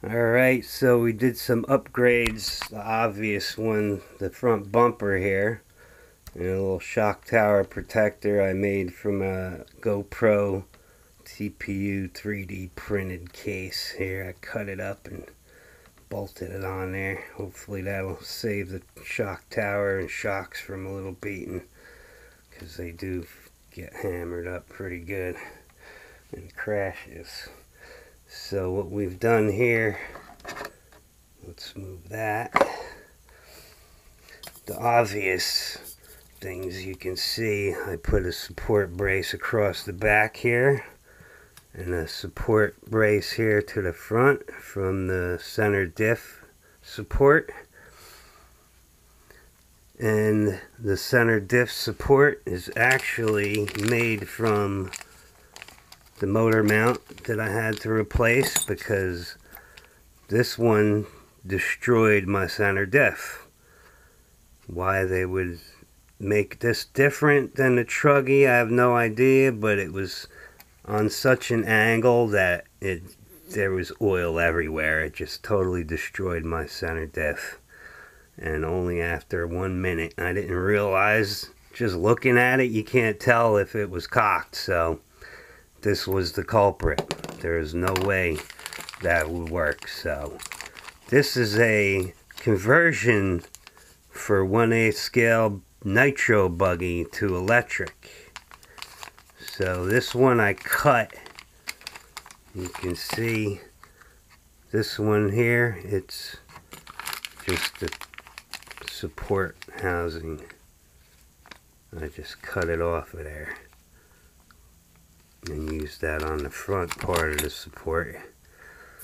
Alright, so we did some upgrades. The obvious one, the front bumper here, and a little shock tower protector I made from a GoPro TPU 3D printed case. Here, I cut it up and bolted it on there. Hopefully that'll save the shock tower and shocks from a little beating, because they do get hammered up pretty good in crashes. So what we've done here, let's move that. The obvious things you can see, I put a support brace across the back here and a support brace here to the front from the center diff support. And the center diff support is actually made from the motor mount that I had to replace, because this one destroyed my center diff. Why they would make this different than the Truggy, I have no idea, but it was on such an angle that there was oil everywhere. It just totally destroyed my center diff. And only after 1 minute, I didn't realize, just looking at it, you can't tell if it was cocked, so this was the culprit. There is no way that would work. So this is a conversion for 1/8 scale nitro buggy to electric. So this one I cut. You can see this one here. It's just the support housing. I just cut it off of there and use that on the front part of the support.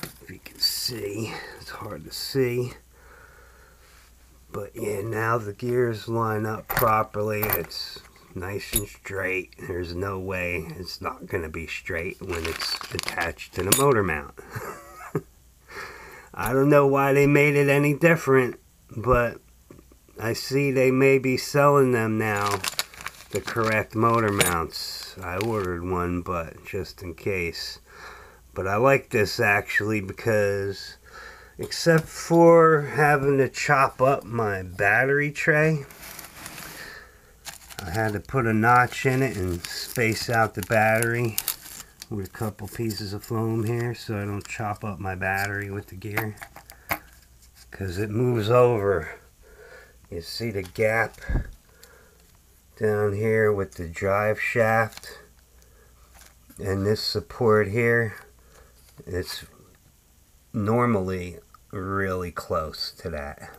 If you can see, it's hard to see, but yeah, now the gears line up properly. It's nice and straight. There's no way it's not going to be straight when it's attached to the motor mount. I don't know why they made it any different, but I see they may be selling them now, the correct motor mounts. I ordered one, but just in case. But I like this actually, because except for having to chop up my battery tray, I had to put a notch in it and space out the battery with a couple pieces of foam here so I don't chop up my battery with the gear, because it moves over. You see the gap down here with the drive shaft, and this support here, it's normally really close to that.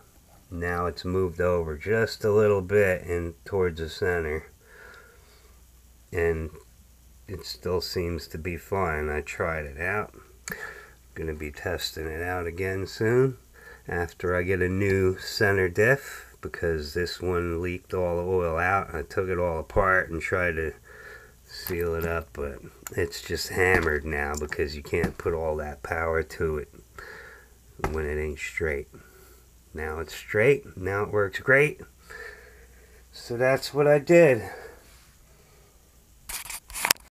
Now it's moved over just a little bit and towards the center, and it still seems to be fine. I tried it out. I'm gonna be testing it out again soon after I get a new center diff, because this one leaked all the oil out. I took it all apart and tried to seal it up, but it's just hammered now because you can't put all that power to it when it ain't straight. Now it's straight. Now it works great. So that's what I did.